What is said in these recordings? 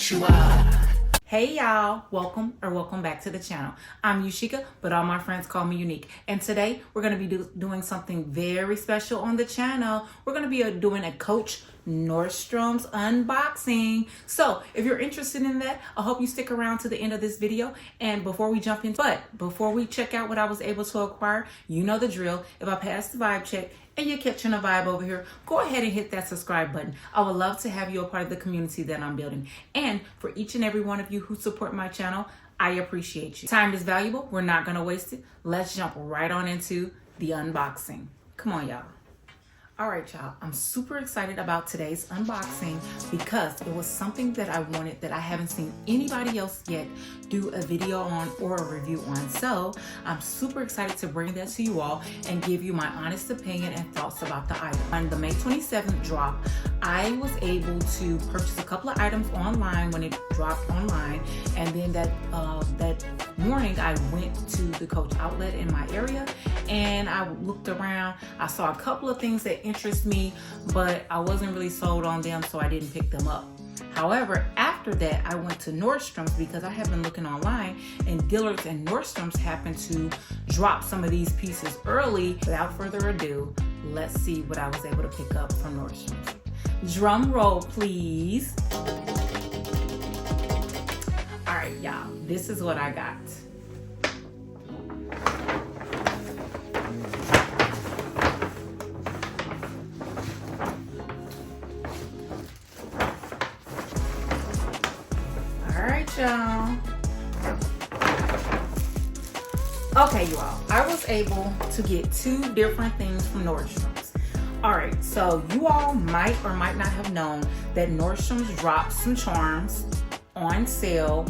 what you are. Hey y'all, welcome back to the channel. I'm Yunique, but all my friends call me Yunique. And today we're going to be doing something very special on the channel. We're going to be doing a Coach Nordstrom's unboxing. So if you're interested in that, I hope you stick around to the end of this video. And before we check out what I was able to acquire, you know the drill. If I pass the vibe check and you're catching a vibe over here, go ahead and hit that subscribe button. I would love to have you a part of the community that I'm building. And for each and every one of you who support my channel, I appreciate you. Time is valuable. We're not going to waste it. Let's jump right on into the unboxing. Come on, y'all. All right, y'all, I'm super excited about today's unboxing because it was something that I wanted that I haven't seen anybody else yet do a video on or a review on. So I'm super excited to bring that to you all and give you my honest opinion and thoughts about the item. On the May 27th drop, I was able to purchase a couple of items online when it dropped online. And then that morning I went to the Coach outlet in my area and I looked around. I saw a couple of things that interest me, but I wasn't really sold on them, so I didn't pick them up. However, after that, I went to Nordstrom's because I have been looking online, and Dillard's and Nordstrom's happened to drop some of these pieces early. Without further ado, let's see what I was able to pick up from Nordstrom's. Drum roll, please. All right, y'all, this is what I got. Y'all. Okay, you all, I was able to get two different things from Nordstrom's. All right, so you all might or might not have known that Nordstrom's dropped some charms on sale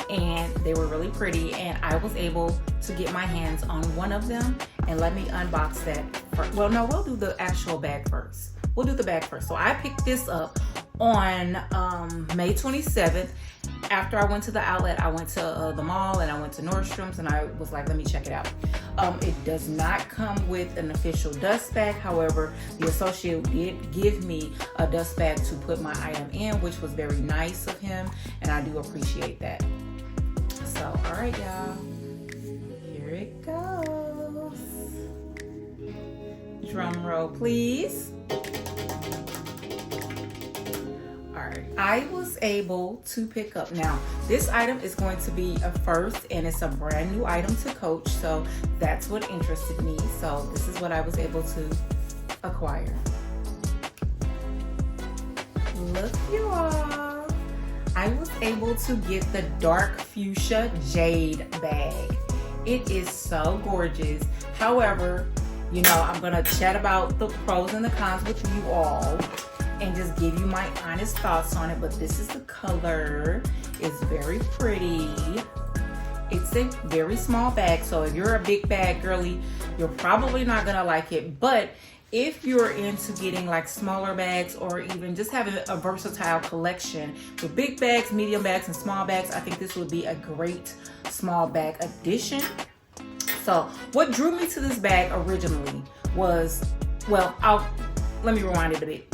and they were really pretty, and I was able to get my hands on one of them. And let me unbox that first. Well, no, we'll do the actual bag first. We'll do the bag first. So I picked this up on May 27th. After I went to the outlet, I went to the mall and I went to Nordstrom's and I was like, let me check it out. It does not come with an official dust bag. However, the associate did give me a dust bag to put my item in, which was very nice of him, and I do appreciate that. So, all right, y'all, here it goes. Drum roll, please. I was able to pick up. Now, this item is going to be a first and it's a brand new item to Coach, so that's what interested me. So this is what I was able to acquire. Look, you all. I was able to get the dark fuchsia jade bag. It is so gorgeous. However, you know, I'm gonna chat about the pros and the cons with you all and just give you my honest thoughts on it. But this is the color. It's very pretty. It's a very small bag, so if you're a big bag girly, you're probably not gonna like it. But if you're into getting like smaller bags or even just having a versatile collection with big bags, medium bags, and small bags, I think this would be a great small bag addition. So what drew me to this bag originally was, well, let me rewind it a bit.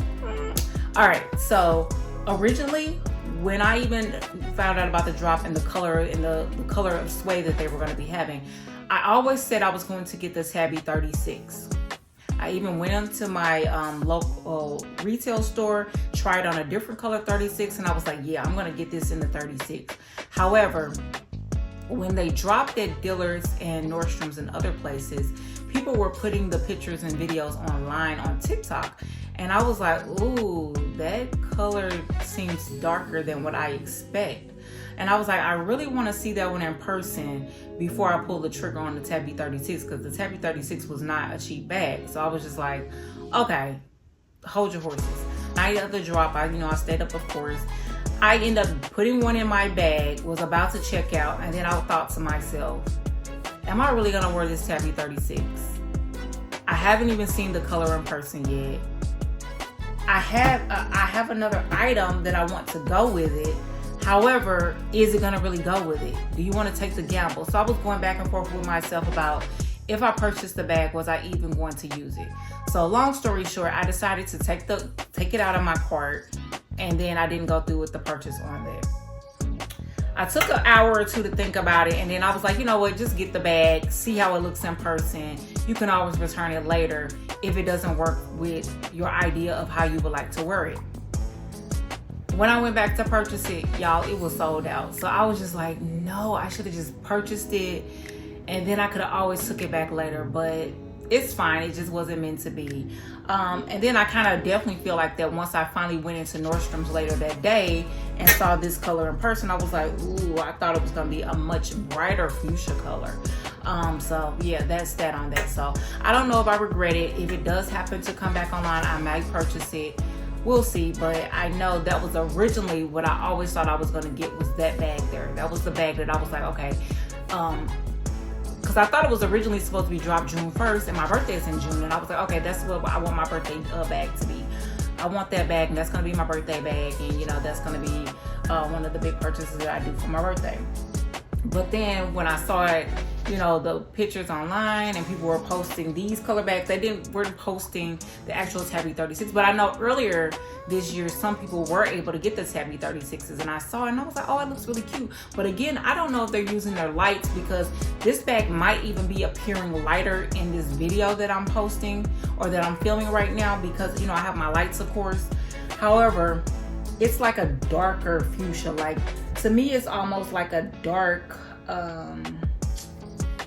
All right, so originally, when I even found out about the drop and the color of suede that they were going to be having, I always said I was going to get the tabby 36. I even went into my local retail store, tried on a different color 36, and I was like, yeah, I'm going to get this in the 36. However, when they dropped at Dillard's and Nordstrom's and other places, people were putting the pictures and videos online on TikTok. And I was like, ooh, that color seems darker than what I expect. And I was like, I really want to see that one in person before I pull the trigger on the Tabby 36, because the Tabby 36 was not a cheap bag. So I was just like, okay, hold your horses. Night of the drop, I stayed up, of course. I ended up putting one in my bag, was about to check out, and then I thought to myself, am I really gonna wear this Tabby 36? I haven't even seen the color in person yet. I have another item that I want to go with it. However, is it gonna really go with it? Do you want to take the gamble? So I was going back and forth with myself about if I purchased the bag, was I even going to use it? So long story short, I decided to take it out of my cart, and then I didn't go through with the purchase on there. I took an hour or two to think about it, and then I was like, you know what, just get the bag, see how it looks in person. You can always return it later if it doesn't work with your idea of how you would like to wear it. When I went back to purchase it, y'all, it was sold out. So I was just like, no, I should have just purchased it, and then I could have always took it back later, but it's fine. It just wasn't meant to be. And then I kind of definitely feel like that once I finally went into Nordstrom's later that day and saw this color in person, I was like, ooh, I thought it was going to be a much brighter fuchsia color. So yeah, that's that on that. So I don't know if I regret it. If it does happen to come back online, I might purchase it. We'll see. But I know that was originally what I always thought I was going to get, was that bag there. That was the bag that I was like, okay, because I thought it was originally supposed to be dropped June 1st, and my birthday is in June, and I was like, okay, that's what I want my birthday bag to be. I want that bag, and that's going to be my birthday bag, and you know, that's going to be one of the big purchases that I do for my birthday. But then when I saw it, you know, the pictures online and people were posting these color bags, weren't posting the actual Tabby 36. But I know earlier this year, some people were able to get the Tabby 36s, and I saw it and I was like, oh, it looks really cute. But again, I don't know if they're using their lights, because this bag might even be appearing lighter in this video that I'm posting or that I'm filming right now, because, you know, I have my lights, of course. However, it's like a darker fuchsia. Like, to me, it's almost like a dark,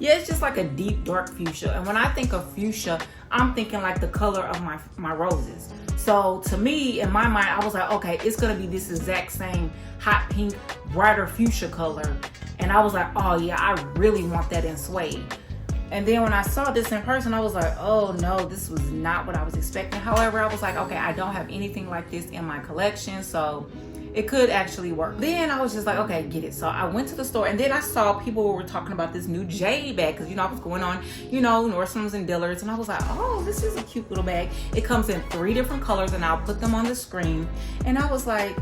yeah, it's just like a deep dark fuchsia. And when I think of fuchsia, I'm thinking like the color of my roses. So to me, in my mind, I was like, okay, it's gonna be this exact same hot pink, brighter fuchsia color. And I was like, oh yeah, I really want that in suede. And then when I saw this in person, I was like, oh no, this was not what I was expecting. However, I was like, okay, I don't have anything like this in my collection, so it could actually work. Then I was just like, okay, get it. So I went to the store, and then I saw people were talking about this new jade bag, because, you know, I was going on, you know, Nordstrom's and Dillard's, and I was like, oh, this is a cute little bag. It comes in 3 different colors, and I'll put them on the screen. And I was like,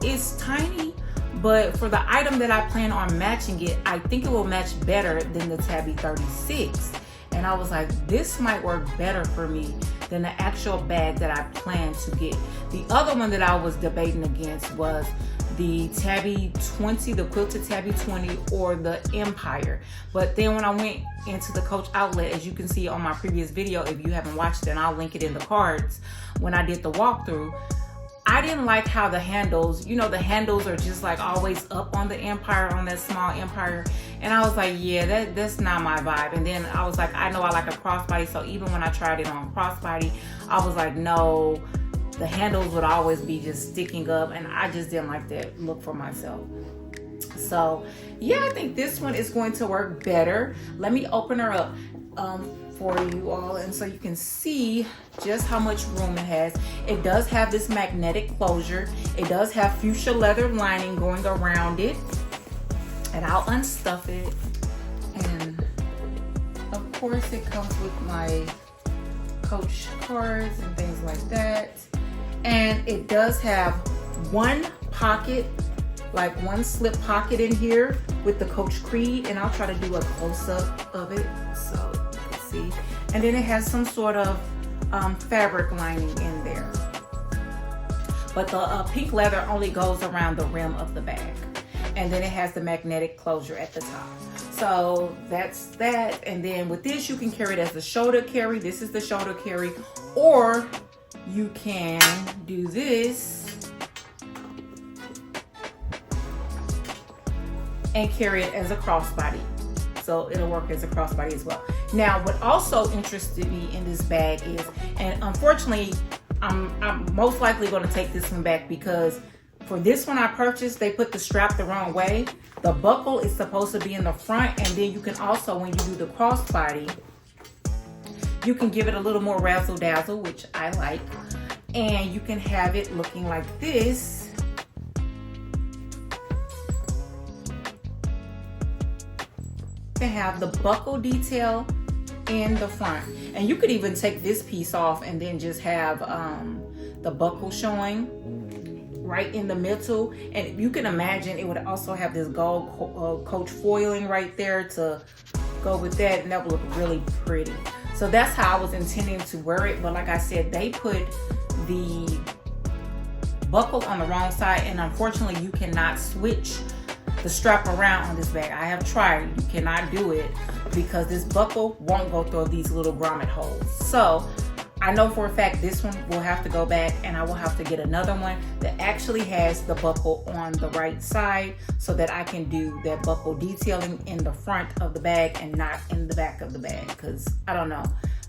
it's tiny, but for the item that I plan on matching it, I think it will match better than the Tabby 36. And I was like, this might work better for me than the actual bag that I planned to get. The other one that I was debating against was the Tabby 20, the quilted Tabby 20, or the Empire. But then when I went into the Coach outlet, as you can see on my previous video, if you haven't watched it, and I'll link it in the cards, when I did the walkthrough, I didn't like how the handles, you know, the handles are just like always up on the Empire, on that small Empire. And I was like, yeah, that's not my vibe. And then I was like, I know I like a crossbody. So even when I tried it on crossbody, I was like, no, the handles would always be just sticking up. And I just didn't like that look for myself. So yeah, I think this one is going to work better. Let me open her up for you all, and so you can see just how much room it has. It does have this magnetic closure. It does have fuchsia leather lining going around it, and I'll unstuff it. And of course it comes with my Coach cards and things like that. And it does have one pocket, like one slip pocket in here with the Coach Creed, and I'll try to do a close-up of it so you can see. And then it has some sort of fabric lining in there. But the pink leather only goes around the rim of the bag. And then it has the magnetic closure at the top. So that's that. And then with this, you can carry it as a shoulder carry. This is the shoulder carry. Or you can do this and carry it as a crossbody. So it'll work as a crossbody as well. Now, what also interested me in this bag is, and unfortunately, I'm most likely going to take this one back, because for this one I purchased, they put the strap the wrong way. The buckle is supposed to be in the front, and then you can also, when you do the crossbody, you can give it a little more razzle dazzle, which I like. And you can have it looking like this. To have the buckle detail in the front, and you could even take this piece off and then just have the buckle showing right in the middle. And you can imagine it would also have this gold Coach foiling right there to go with that, and that would look really pretty. So that's how I was intending to wear it, but like I said, they put the buckle on the wrong side, and unfortunately you cannot switch the strap around on this bag. I have tried. You cannot do it because this buckle won't go through these little grommet holes. So I know for a fact this one will have to go back, and I will have to get another one that actually has the buckle on the right side so that I can do that buckle detailing in the front of the bag and not in the back of the bag, because I don't know,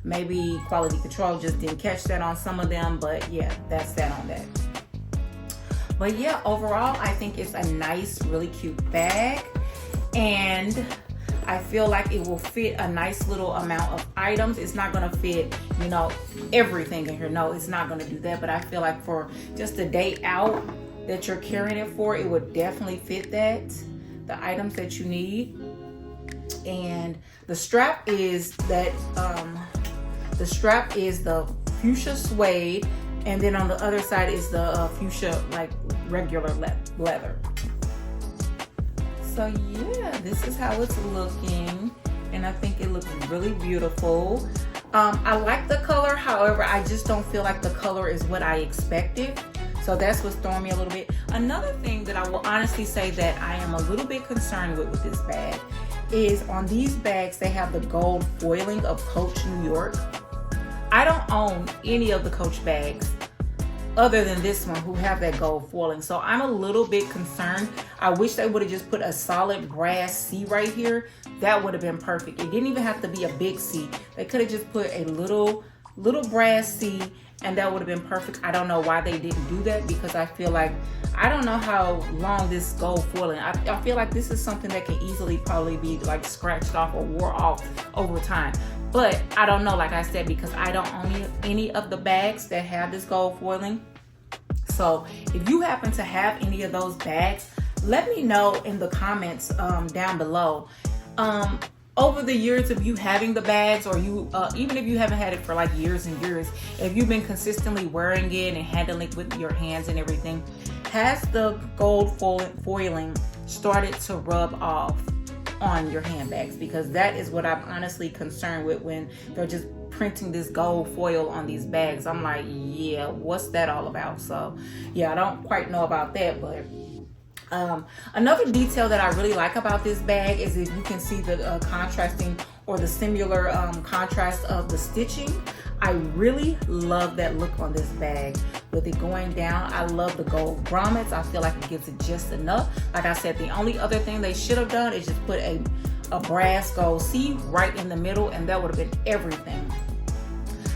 maybe quality control just didn't catch that on some of them. But yeah, that's that on that. But yeah, overall I think it's a nice, really cute bag, and I feel like it will fit a nice little amount of items. It's not gonna fit, you know, everything in here. No, it's not gonna do that. But I feel like for just a day out that you're carrying it for, it would definitely fit that, the items that you need. And the strap is that, the strap is the fuchsia suede, and then on the other side is the fuchsia like regular leather. So yeah, this is how it's looking, and I think it looks really beautiful. I like the color, however, I just don't feel like the color is what I expected. So that's what's throwing me a little bit. Another thing that I will honestly say that I am a little bit concerned with this bag is on these bags, they have the gold foiling of Coach New York. I don't own any of the Coach bags other than this one who have that gold foiling. So I'm a little bit concerned. I wish they would have just put a solid brass C right here. That would have been perfect. It didn't even have to be a big C. They could have just put a little brass C, and that would have been perfect. I don't know why they didn't do that, because I feel like, I don't know how long this gold foiling, I feel like this is something that can easily probably be like scratched off or wore off over time. But I don't know, like I said, because I don't own any of the bags that have this gold foiling. So if you happen to have any of those bags, let me know in the comments down below. Over the years of you having the bags, or you even if you haven't had it for like years and years, if you've been consistently wearing it and handling it with your hands and everything, has the gold foiling started to rub off on your handbags? Because that is what I'm honestly concerned with when they're just printing this gold foil on these bags. I'm like, yeah, what's that all about? So yeah, I don't quite know about that. But another detail that I really like about this bag is if you can see the contrasting or the similar contrast of the stitching. I really love that look on this bag with it going down. I love the gold grommets. I feel like it gives it just enough. Like I said, the only other thing they should have done is just put a brass gold C right in the middle, and that would have been everything.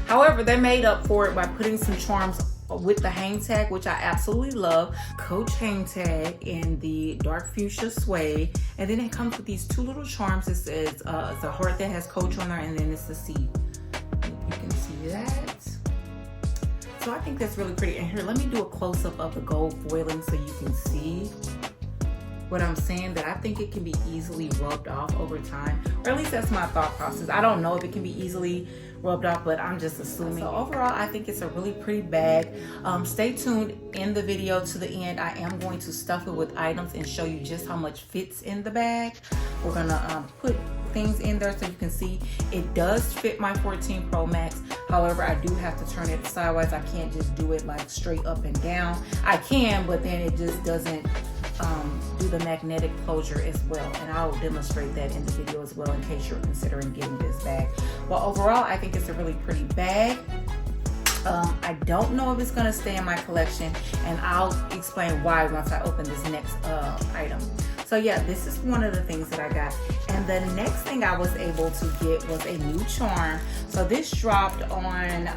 However, they made up for it by putting some charms with the hang tag, which I absolutely love. Coach hang tag in the dark fuchsia suede, and then it comes with these two little charms. It says it's a heart that has Coach on there, and then it's a C. You can see that. So I think that's really pretty. And here, let me do a close-up of the gold foiling so you can see what I'm saying, that I think it can be easily rubbed off over time, or at least that's my thought process. I don't know if it can be easily rubbed off, but I'm just assuming. So overall, I think it's a really pretty bag. Stay tuned in the video to the end. I am going to stuff it with items and show you just how much fits in the bag. We're gonna put things in there so you can see it does fit my 14 Pro Max. However, I do have to turn it sideways. I can't just do it like straight up and down. I can, but then it just doesn't do the magnetic closure as well, and I'll demonstrate that in the video as well in case you're considering getting this bag. Well, overall, I think it's a really pretty bag. I don't know if it's gonna stay in my collection, and I'll explain why once I open this next item. So yeah, this is one of the things that I got. And the next thing I was able to get was a new charm. So this dropped on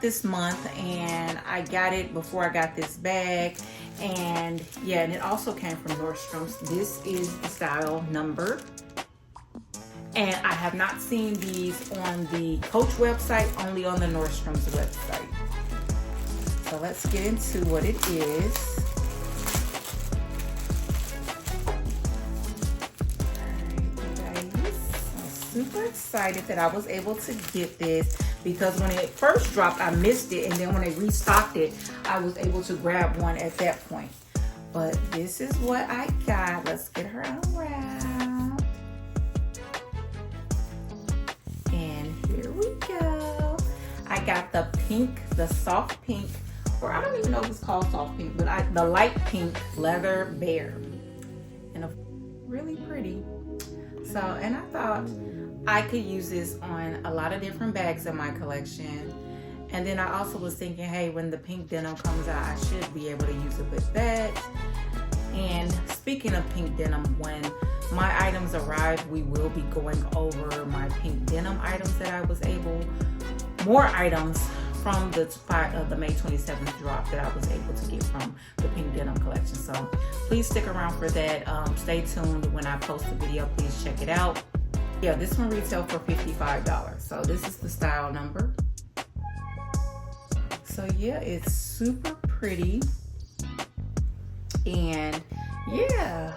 this month, and I got it before I got this bag. And yeah, and it also came from Nordstrom. This is the style number. And I have not seen these on the Coach website, only on the Nordstrom's website. So let's get into what it is. Super excited that I was able to get this, because when it first dropped I missed it, and then when they restocked it I was able to grab one at that point. But this is what I got. Let's get her unwrapped. And here we go. I got the pink, the soft pink, or I don't even know if it's called soft pink, but the light pink leather bear. and really pretty. So, and I thought I could use this on a lot of different bags in my collection. And then I also was thinking, hey, when the pink denim comes out, I should be able to use it with that. And speaking of pink denim, when my items arrive, we will be going over my pink denim items that I was able, more items from the May 27th drop that I was able to get from the pink denim collection. So please stick around for that. Stay tuned when I post the video. Please check it out. Yeah, this one retailed for $55. So this is the style number. So yeah, it's super pretty. And yeah,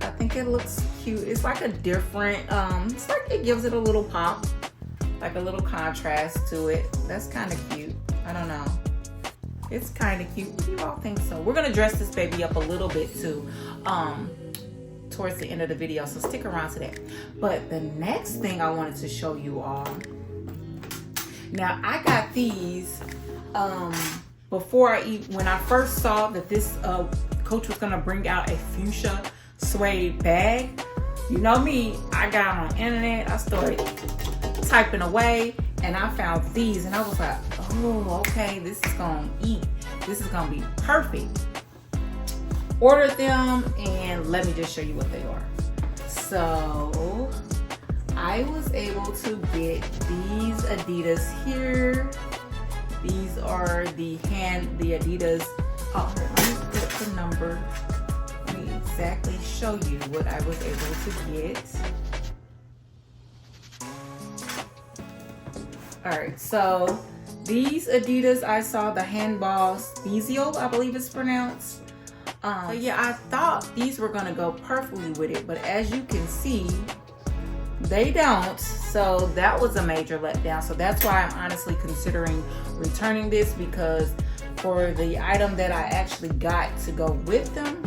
I think it looks cute. It's like a different, it's like it gives it a little pop, like a little contrast to it. That's kind of cute. I don't know. It's kind of cute. What do you all think? So we're gonna dress this baby up a little bit too, towards the end of the video. So stick around to that. But the next thing I wanted to show you all. Now I got these before when I first saw that this Coach was gonna bring out a fuchsia suede bag. You know me, I got on the internet, I started typing away, and I found these, and I was like, oh, okay, this is gonna eat. This is gonna be perfect. Ordered them, and let me just show you what they are. So I was able to get these Adidas here. These are the Adidas. Oh, let me put the number. Let me exactly show you what I was able to get. All right, so these Adidas, I saw the Handbag Spezio, I believe it's pronounced. But yeah, I thought these were gonna go perfectly with it, but as you can see, they don't. So that was a major letdown. So that's why I'm honestly considering returning this, because for the item that I actually got to go with them,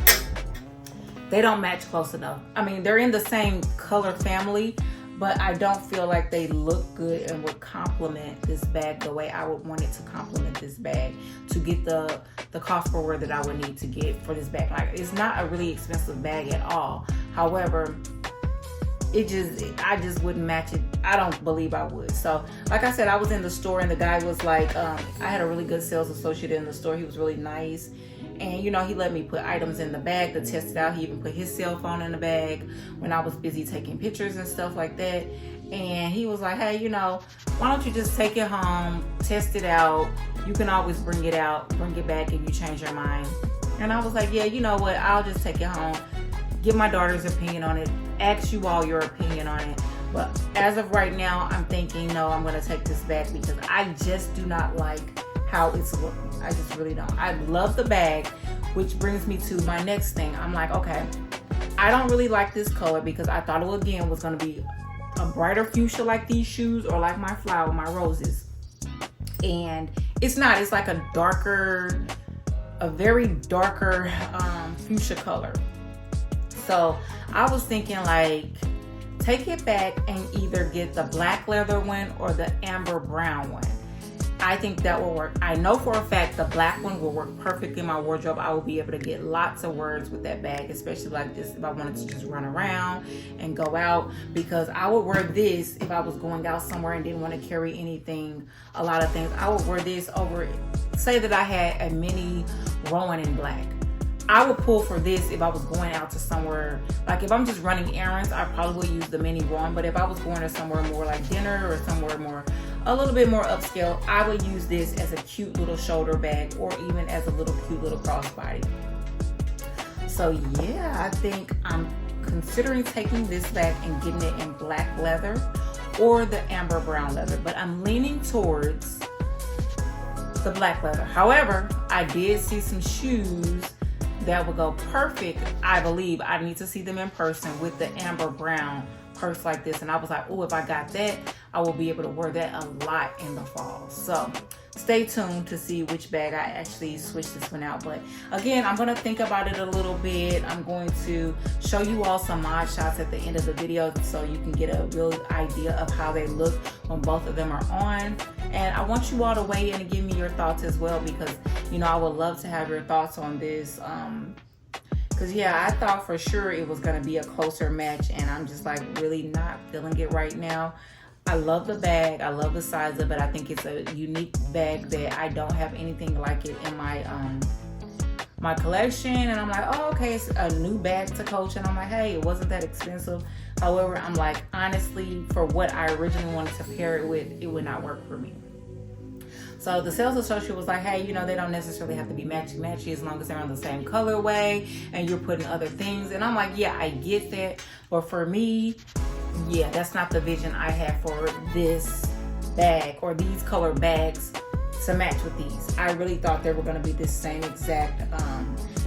they don't match close enough. I mean, they're in the same color family, but I don't feel like they look good and would complement this bag the way I would want it to complement this bag to get the cost per word that I would need to get for this bag. Like, it's not a really expensive bag at all. However, I just wouldn't match it. I don't believe I would. So like I said, I was in the store and the guy was like, I had a really good sales associate in the store. He was really nice. And you know, he let me put items in the bag to test it out. He even put his cell phone in the bag when I was busy taking pictures and stuff like that. And he was like, hey, you know, why don't you just take it home, test it out. You can always bring it back if you change your mind. And I was like, yeah, you know what? I'll just take it home, get my daughter's opinion on it, ask you all your opinion on it. But as of right now, I'm thinking, no, I'm going to take this back because I just do not like how it's looking. I just really don't. I love the bag, which brings me to my next thing. I'm like, okay, I don't really like this color because I thought it again was going to be a brighter fuchsia like these shoes or like my flower, my roses. And it's not. It's like a very darker fuchsia color. So I was thinking, like, take it back and either get the black leather one or the amber brown one. I think that will work. I know for a fact the black one will work perfectly in my wardrobe. I will be able to get lots of words with that bag, especially like this if I wanted to just run around and go out, because I would wear this if I was going out somewhere and didn't want to carry anything, a lot of things. I would wear this over, say that I had a mini Rowan in black. I would pull for this if I was going out to somewhere, like if I'm just running errands, I probably would use the mini one. But if I was going to somewhere more like dinner or somewhere more, a little bit more upscale, I would use this as a cute little shoulder bag or even as a little cute little crossbody. So yeah, I think I'm considering taking this back and getting it in black leather or the amber brown leather, but I'm leaning towards the black leather. However, I did see some shoes that would go perfect. I believe I need to see them in person with the amber brown purse like this, and I was like, oh, if I got that, I will be able to wear that a lot in the fall. So stay tuned to see which bag I actually switch this one out. But again, I'm going to think about it a little bit. I'm going to show you all some mod shots at the end of the video so you can get a real idea of how they look when both of them are on. And I want you all to weigh in and give me your thoughts as well, because you know I would love to have your thoughts on this, Because yeah, I thought for sure it was going to be a closer match, and I'm just like really not feeling it right now. I love the bag, I love the size of it. I think it's a unique bag that I don't have anything like it in my my collection. And I'm like, oh, okay, it's a new bag to Coach. And I'm like, hey, it wasn't that expensive. However, I'm like, honestly, for what I originally wanted to pair it with, it would not work for me. So the sales associate was like, hey, you know, they don't necessarily have to be matchy as long as they're on the same colorway and you're putting other things. And I'm like, yeah, I get that. But for me, yeah, that's not the vision I have for this bag or these color bags to match with these. I really thought they were going to be the same exact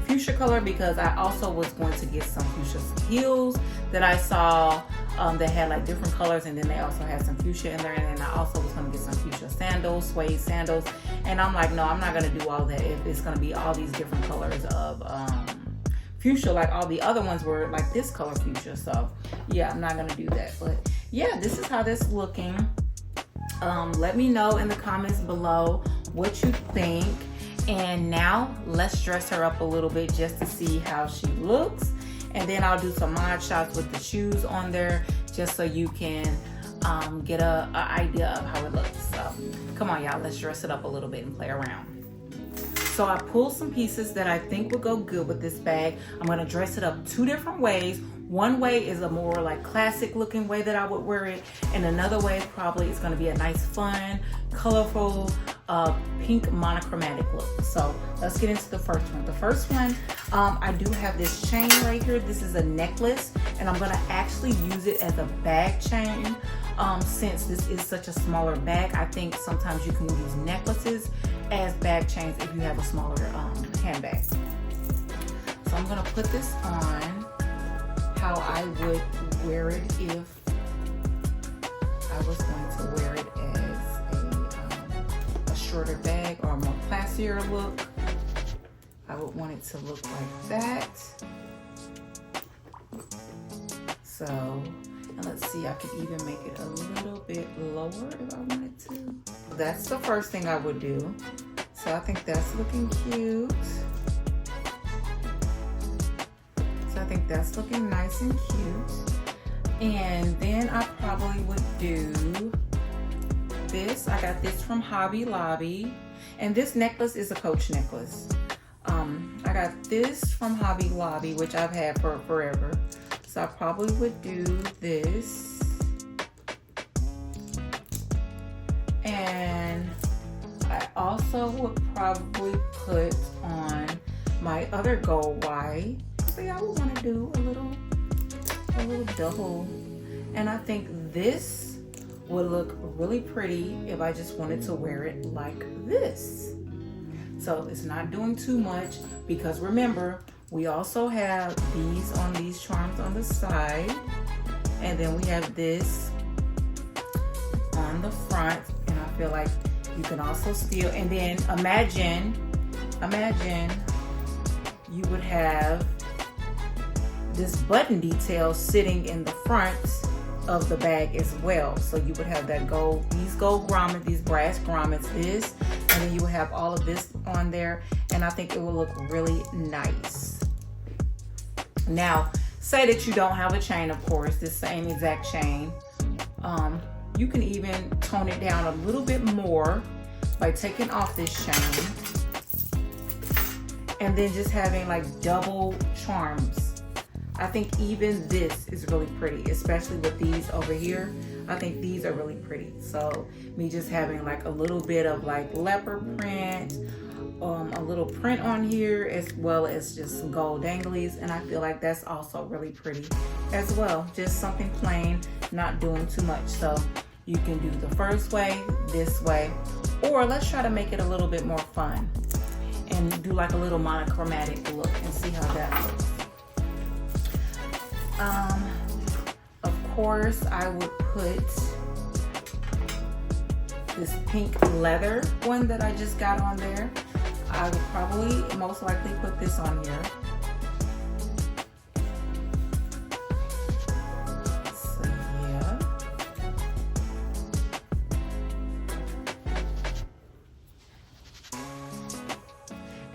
fuchsia color, because I also was going to get some fuchsia heels that I saw that had like different colors, and then they also had some fuchsia in there, and then I also was going to get some fuchsia sandals, suede sandals. And I'm like, no, I'm not going to do all that if it's going to be all these different colors of fuchsia, like all the other ones were like this color fuchsia. So yeah, I'm not going to do that. But yeah, this is how this is looking. Let me know in the comments below what you think. And now let's dress her up a little bit just to see how she looks. And then I'll do some mod shots with the shoes on there just so you can get a idea of how it looks. So come on, y'all, let's dress it up a little bit and play around. So I pulled some pieces that I think will go good with this bag. I'm gonna dress it up two different ways. One way is a more like classic looking way that I would wear it, and another way probably is gonna be a nice, fun, colorful, pink monochromatic look. So let's get into the first one. The first one, I do have this chain right here. This is a necklace, and I'm gonna actually use it as a bag chain. Since this is such a smaller bag, I think sometimes you can use necklaces as bag chains if you have a smaller handbag. So I'm gonna put this on how I would wear it if I was going to wear it as a shorter bag or a more classier look. I would want it to look like that. So, and let's see, I could even make it a little bit lower if I wanted to. That's the first thing I would do. So I think that's looking cute. So I think that's looking nice and cute. And then I probably would do this. I got this from Hobby Lobby. And this necklace is a Coach necklace. I got this from Hobby Lobby, which I've had for forever. So I probably would do this. And I also would probably put on my other gold white. So yeah, I would want to do a little double. And I think this would look really pretty if I just wanted to wear it like this. So it's not doing too much, because remember, we also have these charms on the side, and then we have this on the front. And I feel like you can also steal, and then imagine you would have this button detail sitting in the front of the bag as well. So you would have that gold, these gold grommets, these brass grommets, this, and then you would have all of this on there, and I think it will look really nice. Now, say that you don't have a chain, of course, this same exact chain. You can even tone it down a little bit more by taking off this chain and then just having like double charms. I think even this is really pretty, especially with these over here. I think these are really pretty. So me just having like a little bit of like leopard print, a little print on here, as well as just some gold danglies, and I feel like that's also really pretty as well. Just something plain, not doing too much. So you can do the first way, this way, or let's try to make it a little bit more fun and do like a little monochromatic look and see how that looks. Of course, I would put this pink leather one that I just got on there. I would probably most likely put this on here. So yeah.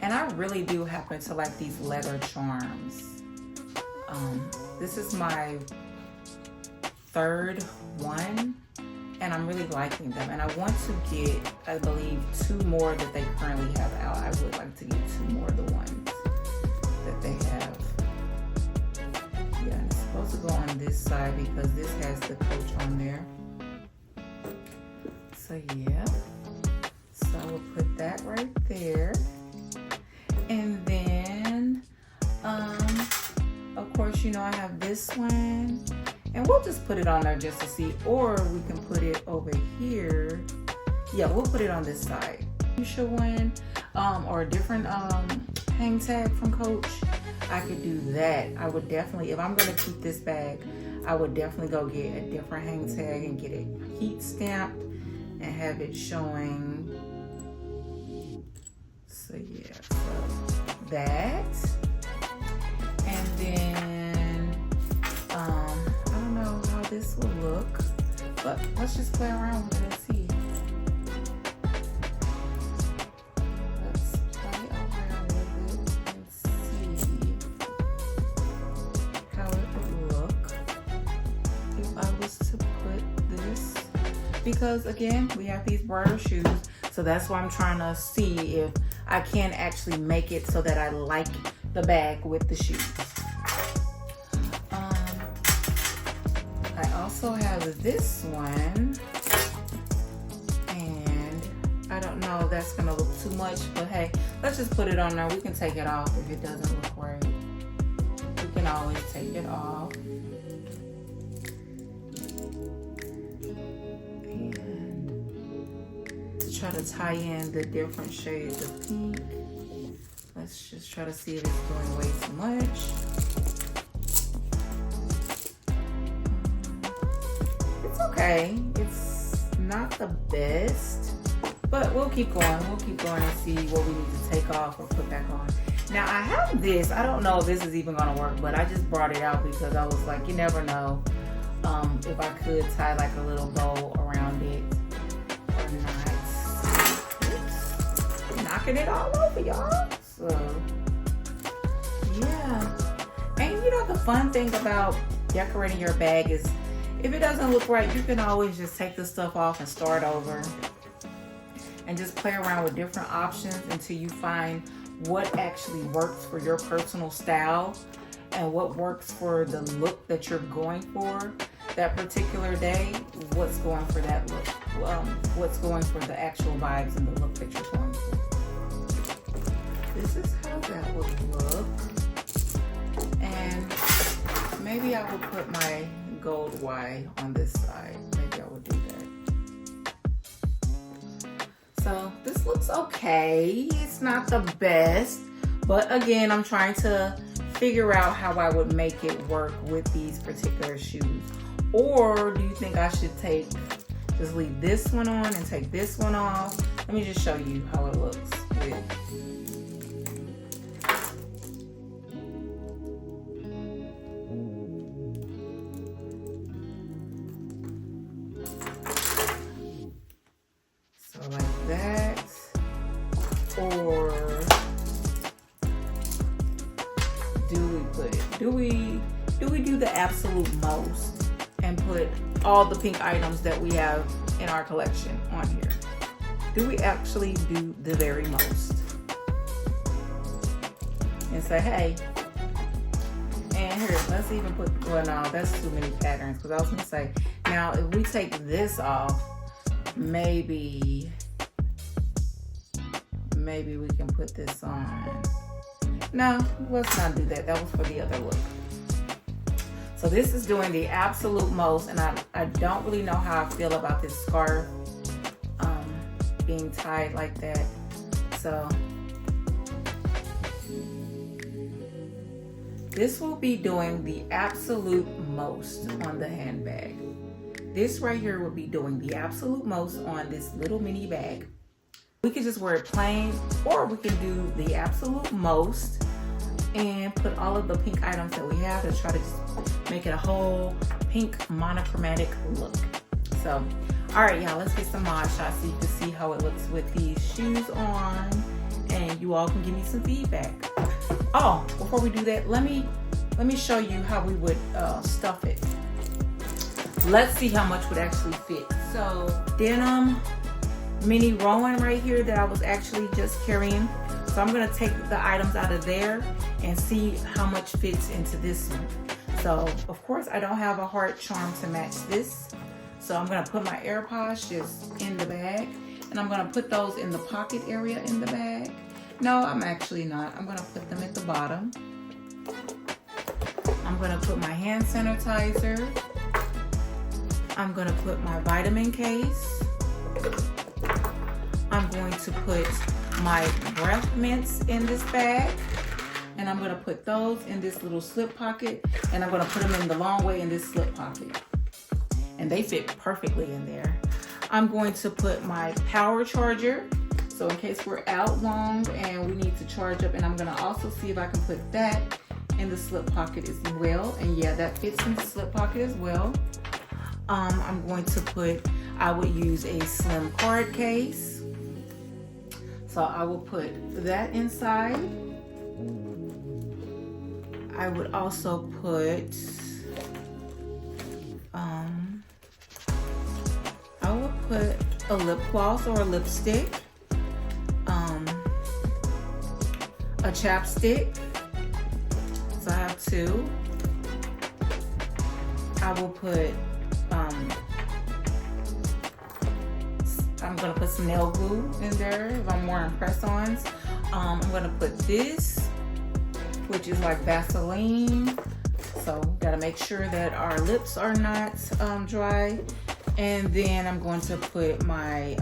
And I really do happen to like these leather charms. This is my third one, and I'm really liking them. And I want to get, I believe, 2 more that they currently have out. I would like to get 2 more of the ones that they have. Yeah, and it's supposed to go on this side because this has the coach on there. So yeah, so we'll put that right there. And then, of course, you know, I have this one, and we'll just put it on there just to see, or we can put it over here. Yeah, we'll put it on this side. Fuchsia one, or a different hang tag from Coach. I could do that. I would definitely, if I'm gonna keep this bag, I would definitely go get a different hang tag and get it heat stamped and have it showing. So yeah, so that. And then, I don't know how this will look, but let's just play around with it and see. Let's play around with it and see how it would look if I was to put this. Because again, we have these brighter shoes, so that's why I'm trying to see if I can actually make it so that I like the bag with the shoes. I also have this one, and I don't know if that's gonna look too much, but hey, let's just put it on there. We can take it off if it doesn't look right. We can always take it off. And to try to tie in the different shades of pink, let's just try to see if it's doing way too much. It's okay. It's not the best, but we'll keep going. We'll keep going and see what we need to take off or put back on. Now I have this. I don't know if this is even gonna work, but I just brought it out because I was like, you never know if I could tie like a little bow around it or not. Oops. Knocking it all over, y'all. So yeah, and you know the fun thing about decorating your bag is if it doesn't look right, you can always just take the stuff off and start over and just play around with different options until you find what actually works for your personal style and what works for the look that you're going for that particular day. What's going for that look, what's going for the actual vibes and the look that you're going for. This is how that would look. And maybe I will put my gold Y on this side. Maybe I would do that. So this looks okay. It's not the best, but again, I'm trying to figure out how I would make it work with these particular shoes. Or do you think I should just leave this one on and take this one off? Let me just show you how it looks with. Like that, or do we put it? Do we do the absolute most and put all the pink items that we have in our collection on here? Do we actually do the very most and say, hey, and here, let's even put, well, no, that's too many patterns, because I was gonna say, now if we take this off, maybe we can put this on. No, let's not do that. That was for the other look. So this is doing the absolute most, and I don't really know how I feel about this scarf being tied like that. So this will be doing the absolute most on the handbag. This right here will be doing the absolute most on this little mini bag. We could just wear it plain, or we can do the absolute most and put all of the pink items that we have to try to just make it a whole pink monochromatic look. So, all right, y'all, let's get some mod shots so you can see how it looks with these shoes on and you all can give me some feedback. Oh, before we do that, let me show you how we would stuff it. Let's see how much would actually fit. So denim mini Rowan right here that I was actually just carrying. So I'm gonna take the items out of there and see how much fits into this one. So of course I don't have a heart charm to match this. So I'm gonna put my AirPods just in the bag, and I'm gonna put those in the pocket area in the bag. No, I'm actually not. I'm gonna put them at the bottom. I'm gonna put my hand sanitizer. I'm gonna put my vitamin case. I'm going to put my breath mints in this bag, and I'm gonna put those in this little slip pocket, and I'm gonna put them in the long way in this slip pocket. And they fit perfectly in there. I'm going to put my power charger, so in case we're out long and we need to charge up, and I'm gonna also see if I can put that in the slip pocket as well. And yeah, that fits in the slip pocket as well. I'm going to put, I would use a slim card case. So I will put that inside. I would also put, I would put a lip gloss or a lipstick, a chapstick. So I have two. I will put, I'm gonna put some nail glue in there if I'm wearing press-ons. I'm gonna put this, which is like Vaseline. So gotta make sure that our lips are not dry. And then I'm going to put my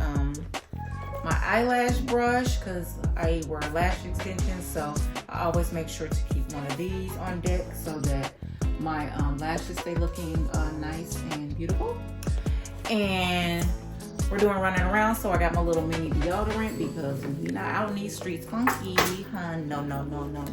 my eyelash brush, because I wear lash extensions, so I always make sure to keep one of these on deck so that my lashes stay looking nice and beautiful. And we're doing running around, so I got my little mini deodorant because we're not out in these streets funky, huh? No.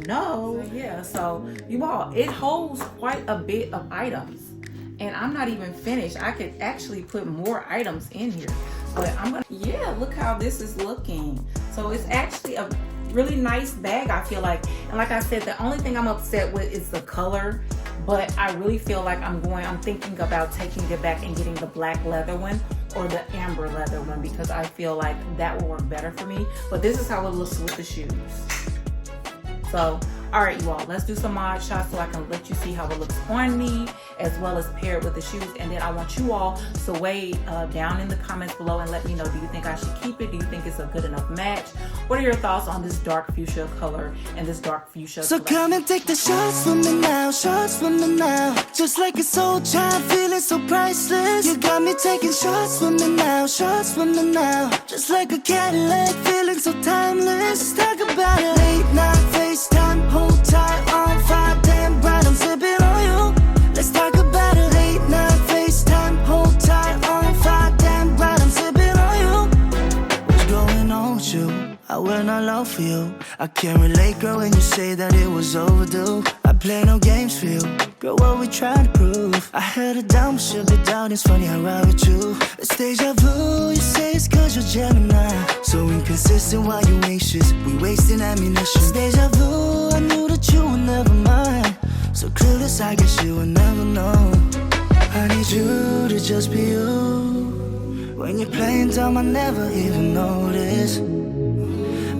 So yeah, so you all, it holds quite a bit of items, and I'm not even finished. I could actually put more items in here, but I'm gonna, yeah, look how this is looking. So it's actually a really nice bag, I feel like. And like I said, the only thing I'm upset with is the color, but I really feel like I'm thinking about taking it back and getting the black leather one or the amber leather one, because I feel like that will work better for me. But this is how it looks with the shoes. So, all right, you all, let's do some mod shots so I can let you see how it looks on me, as well as pair it with the shoes. And then I want you all to weigh down in the comments below and let me know, do you think I should keep it? Do you think it's a good enough match? What are your thoughts on this dark fuchsia color and this dark fuchsia collection? Come and take the shots with me now, shots with me now. Just like a soul child, feeling so priceless. You got me taking shots with me now, shots with me now. Just like a Cadillac, feeling so timeless. Let's talk about it. Late night FaceTime, hold tight on fire, damn bright, I'm sipping on you. Let's talk about it. Late night FaceTime, hold tight on fire, damn bright, I'm sipping on you. What's going on with you? I will not love for you. I can't relate, girl, when you say that it was overdue. I play no games for you, girl, what we trying to prove? I had it down, but shook it down, it's funny I ride with you. It's deja vu, you say it's cause you're Gemini. So inconsistent while you anxious, we wasting ammunition. It's deja vu, I knew that you were never mine. So clueless, I guess you will never know. I need you to just be you. When you're playing dumb, I never even notice.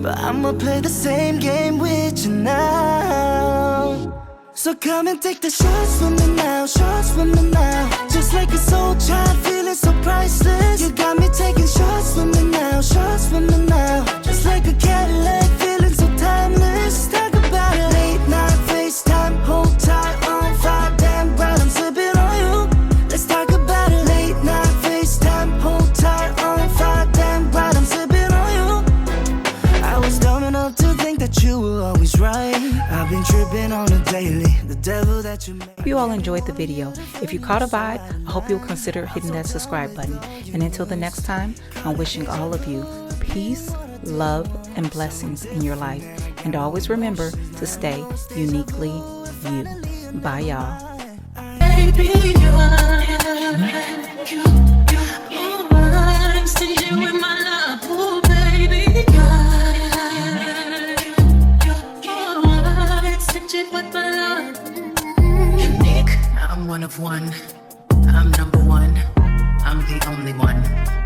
But I'ma play the same game with you now. So come and take the shots with me now, shots with me now. Just like a soul child, feeling so priceless. You got me taking shots with me now, shots with me now. Just like a Cadillac, feeling so timeless. Let's talk about it. Late night FaceTime, hold tight on fire, damn bright, I'm sipping on you. Let's talk about it. Late night FaceTime, hold tight on fire, damn bright, I'm sipping on you. I was dumb enough to think that you were always right. I've been tripping on a daily, the devil that you made. Hope you all enjoyed the video. If you caught a vibe, I hope you'll consider hitting that subscribe button. And until the next time, I'm wishing all of you peace, love, and blessings in your life. And always remember to stay uniquely you. Bye, y'all. Baby, you are, with my love, oh baby, one of one. I'm number one. I'm the only one.